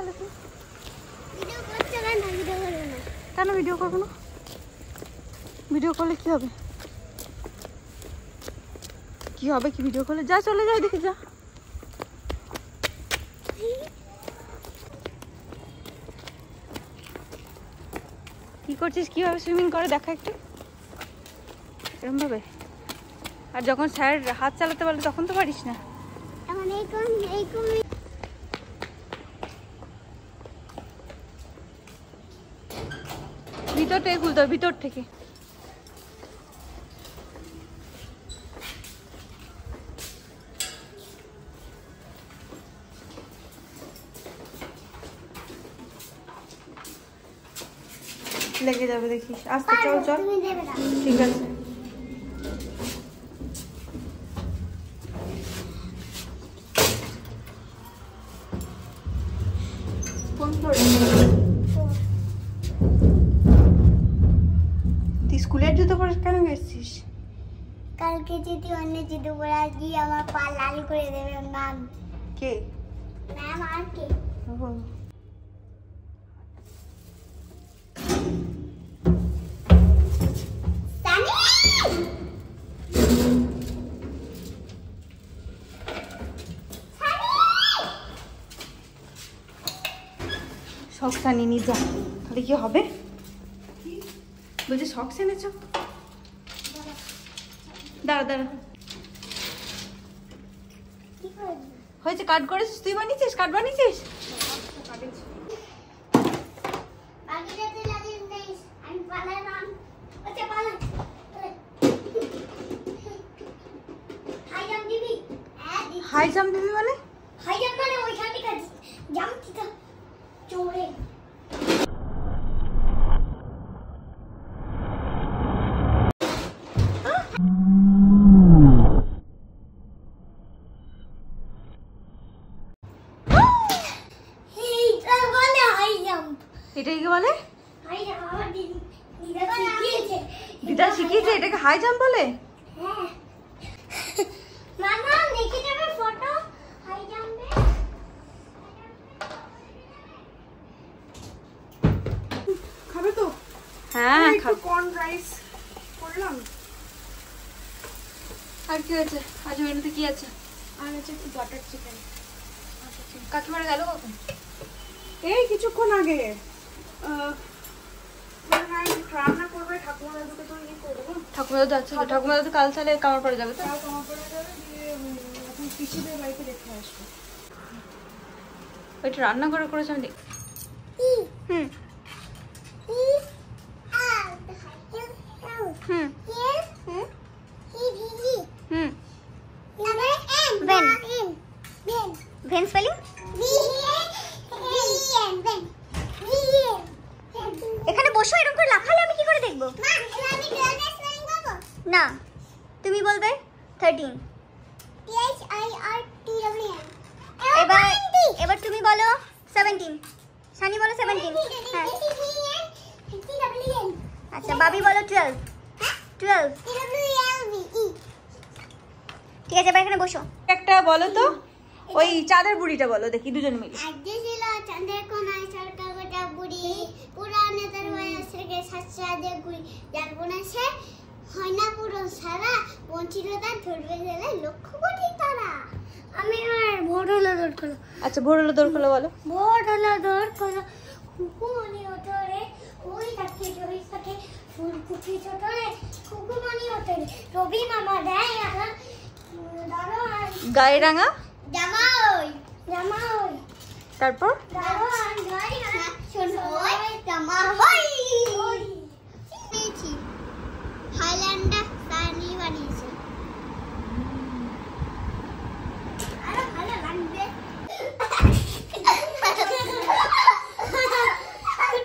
দেখি। কেন ভিডিও করবো না? ভিডিও করলে কি হবে? কি হবে কি ভিডিও করলে? যা চলে যায় দেখি যা। কি করছিস? কিভাবে সুইমিং করে দেখা একটু এরকম ভাবে। আর যখন স্যার হাত চালাতে বলে তখন তো পারিস না। ভিতর থেকে খুলতে হবে, ভিতর থেকে। লেগে যাবে দেখিস। আস্তে চল চল। ঠিক আছে। তুই স্কুলের জুতো পরে কেন গেছিস? কালকে যদি অন্য জুতো পরে আসবি আমার পা লাল করে দেবে ম্যাম। কে ম্যাম? আর কে? শক্স আনিনি, যা। তাহলে কি হবে? বলছে শক্স এনেছ? দাঁড়া দাঁড়া। হয়েছে? কাট করেছিস? তুই বানিয়েছিস? কাট বানিয়েছিস? হাই জাম্প দিবি মানে? হাই জাম্প মানে ওইখান থেকে জাম্প দিতে চড়ে। এটাই কি বলে? High jump. আমার দিদা শিখিয়েছে। দিদা শিখিয়েছে এটাকে হাই জাম্প বলে? হ্যাঁ। মামা দেখে যাবে ফটো হাই জাম্পে। খাবে তো? হ্যাঁ খাবো। কর্ন রাইস করলাম। আর কি আছে? আজ মেনুতে কি আছে? আর হচ্ছে একটু বাটার চিকেন। কাকিমারা গেল কখন? এই কিছুক্ষণ আগে। রান্না করবে ঠাকুমা দাদুকে তো ইয়ে করে দেবো। ঠাকুমা দাদু আছে তো? ঠাকুমা দাদু কাল তাহলে কামার পরে যাবে তো? তাও তোমার করে যাবে দিয়ে এখন পিসিদের বাড়িতে রেখে আসবো। ওইটা রান্না করেছে আমি দেখি। হুম হুম ভেন স্পেলিং এখানে বসো। এরকম করে লাফালে আমি কি করে দেখবো? না তুমি বলবে 13। এবার তুমি বলো 17। সানি বলো 17। হ্যাঁ আচ্ছা বাবি বলো 12। 12 ঠিক আছে। এবার এখানে বসো। একটা বলো তো, ওই চাঁদের বুড়িটা বলো দেখি দুজন মিলে। আজকে ছিল চাঁদের কোনায় সরকার গোটা বুড়ি পুরানে তার বয়সকে সাতসাদের গুড়ি যার বনেছে হয় না পুরো সারা বঞ্চিত তার ধরবে গেলে লক্ষ কোটি তারা। আমি আর ভোর হলো দৌড় খোলো। আচ্ছা ভোর হলো দৌড় খোলো বলো। ভোর হলো দৌড় খোলো কুকুমনি ওঠরে ওই তাকে জড়ি থাকে ফুল কুচি ছোটরে কুকুমনি ওঠরে রবি মামা দেয় আনা দাঁড়ান গায়ে রাঙা জামাই জামাই তারপর দাঁড়ান গাড়ি না শোনোই জামাই চিনেছি হাইল্যান্ডা সানি বানিয়েছে। আরে ভালো লাগবে।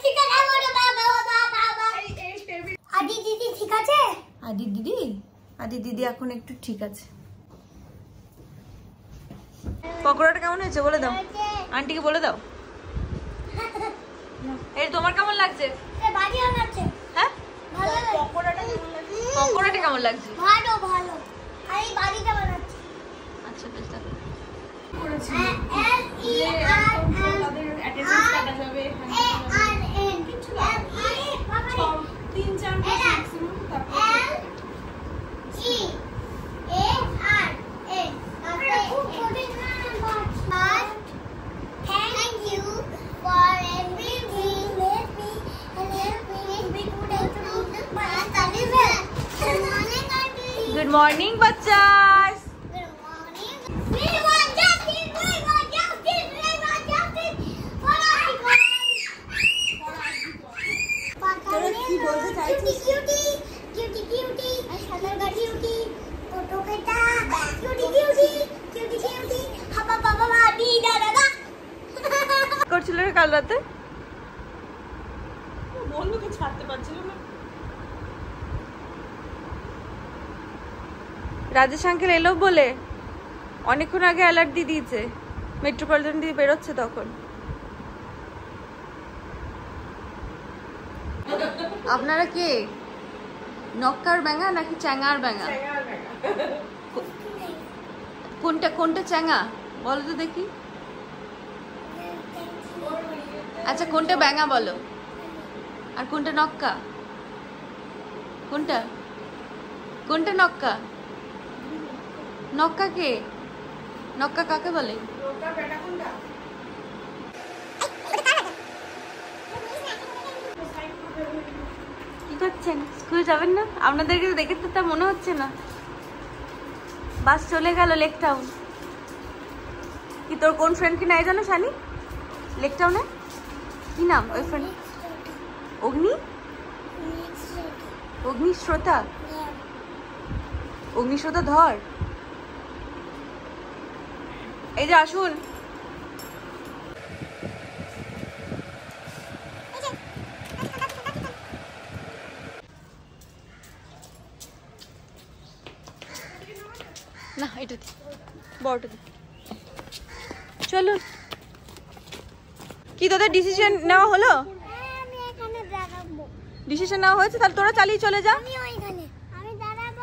ঠিক আছে বলো বাবা বাবা। আদি দিদি ঠিক আছে? আদি দিদি এখন একটু ঠিক আছে। পকোড়াটা কেমন হয়েছে বলে দাও, আন্টিকে বলে দাও। এই তোমার কেমন লাগছে? বাড়ি আনাচ্ছে। হ্যাঁ ভালো লাগে। পকোড়াটা কেমন লাগছে? ভালো ভালো। আর এই বাড়িটা বানাচ্ছে। আচ্ছা বেশ তাহলে। করেছি L E R যাবে এখানে এ আর এন কিছু এল ই বাবা 3-4 মাস ম্যাক্সিমাম তারপর এল জি এ আর এন খুব কঠিন না but thank you for everything let me be good at the good morning aunty good morning बच्चास। good morning we want justice we want justice we want justice for our God তোরা কি বলতে চাইছিস? cutie cutie cutie সাদার গাড়ি cutie টোটো কেটা cutie cutie cutie cutie হাবা বাবা বাড়ি দাদা করছিল রে কাল রাতে? বন্ধুকে ছাড়তে পারছিল না। রাজেশ আঙ্কেল এলো বলে অনেকক্ষণ আগে অ্যালার্ট দিয়ে দিয়েছে, মেট্রোপলিটন দিয়ে বেরোচ্ছে তখন। আপনারা কে নক্কার ব্যাঙা নাকি চ্যাঙার ব্যাঙা? কোনটা কোনটা চ্যাঙা বলো তো দেখি। আচ্ছা কোনটা ব্যাঙা বলো, আর কোনটা নক্কা? কোনটা কোনটা নক্কা? নক্কা কে? নক্কা কাকে বলে? ওটা বেটা কোনটা? কি করছেন? স্কুল যাবেন না? আপনাদেরকে তো দেখে তো তা মনে হচ্ছে না। বাস চলে গেল লেক টাউন। কি তোর কোন ফ্রেন্ড কি নাই জানো শানি? লেক টাউনে কি নাম ওই ফ্রেন্ড? অগ্নি অগ্নিশ্রোতা অগ্নিশ্রোতা ধর। এই যে আসুন। না এটা বড়টা চলো। কি তোদের ডিসিশন নেওয়া হলো? আমি এখানে দাঁড়াবো ডিসিশন নেওয়া হয়েছে, তাহলে তোরা চালিয়ে চলে যা। আমি ওইখানে আমি দাঁড়াবো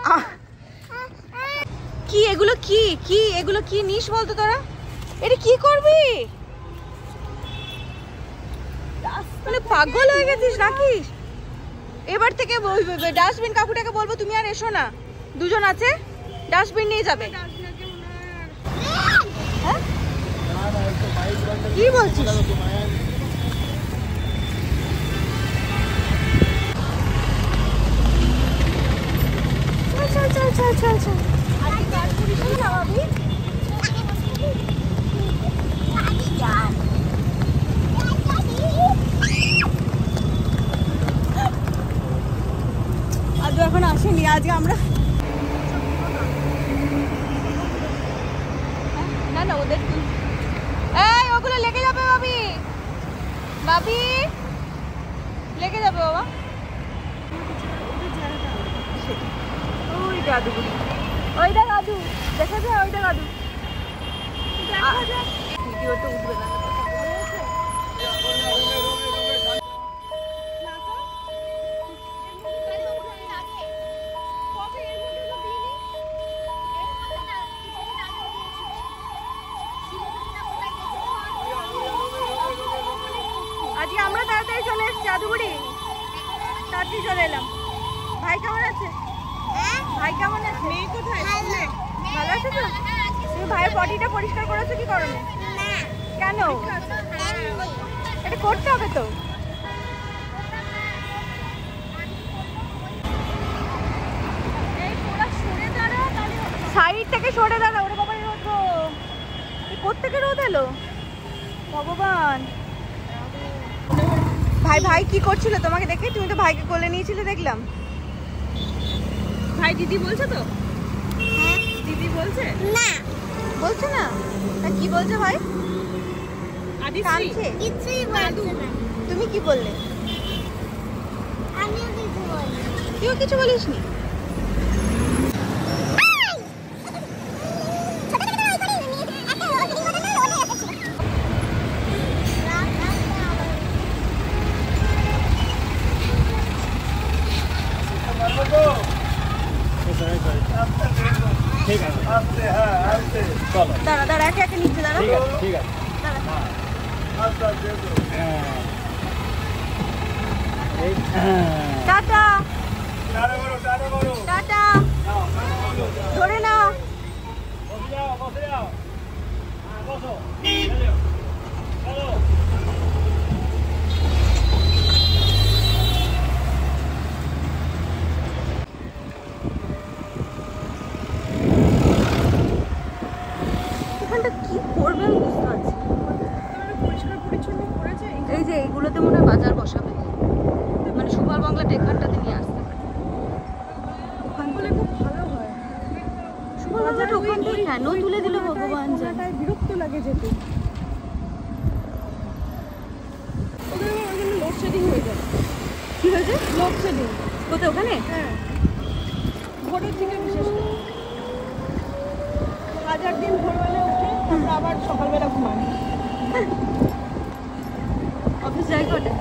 কি এগুলো কি কি এগুলো কি নিস বলতো তোরা? এটা কি করবি? মানে পাগল হয়ে গেছিস নাকি? এবার থেকে ডাস্টবিন কাকুটাকে বলবো তুমি আর এসো না, দুজন আছে ডাস্টবিন নিয়ে যাবে। হ্যাঁ কি বলছিস? চল চল চল চল চল। আজ এখন আসেনি, আজকে আমরা না না ওদের এই ওগুলো লেগে যাবে বাবি, বাবি লেগে যাবে বাবা। ওই দাদু ওইটা দাদু দেখা যায়, ওইটা দাদু ভিডিওটা উঠবে না। আজকে আমরা তাড়াতাড়ি চলে এসেছি জাদুগুড়ি, তাড়াতাড়ি চলে এলাম। ভাই কেমন আছে? ভাই কেমন আছে? মেয়ে কোথায়? ভালো আছে তো? তুমি ভাইয়ের পটিটা পরিষ্কার করেছো কি করোনি? কেন? এটা করতে হবে তো। সাইড থেকে সরে দাঁড়া। ওরে বাবা রোদ, কোত্থেকে রোদ এলো ভগবান। ভাই ভাই কি করছিল তোমাকে দেখে? তুমি তো ভাইকে কোলে নিয়েছিলে দেখলাম। ভাই দিদি বলছে তো? হ্যাঁ দিদি বলছে না বলছে না? তা কি বলছে ভাই? আদিশ্রী কিছুই বলছে না তুমি কি বললে? আমিও কিছু বলি তুইও কিছু বলিসনি? ঠিক আছে আস্তে, হ্যাঁ আস্তে চলো। দাঁড়া দাঁড়া, একে একে নিচে দাঁড়া। ঠিক আছে ঠিক আছে দাঁড়া। আস্তে আস্তে। হ্যাঁ টাটা টাটা করো, টাটা করো। টাটা যাও, টাটা করো। ধরে নাও। বসে যাও, বসে যাও। হ্যাঁ, বসো। চলো, চলো। এখানটা কি করবে আমি বুঝতে পারছি না। পরিষ্কার পরিচ্ছন্ন করেছে এই যে এইগুলোতে মনে হয় বাজার বসাবে, মানে সুপার বাংলাটা এখানটাতে নিয়ে আসতে পারে। ওখান বলে খুব ভালো হয়। সুপার বাংলাটা ওখান থেকে কেন তুলে দিল ভগবান জানে। কোনাটায় বিরক্ত লাগে যেতে। ওদের আবার ওই জন্য লোডশেডিং হয়ে যায়। কি হয়েছে? লোডশেডিং। কোথায় ওখানে? হ্যাঁ, ভোরের দিকে বিশেষ করে 1000 দিন ভোরবেলা উঠে তারপর আবার সকালবেলা ঘুমায়। অফিস যাই কটায়?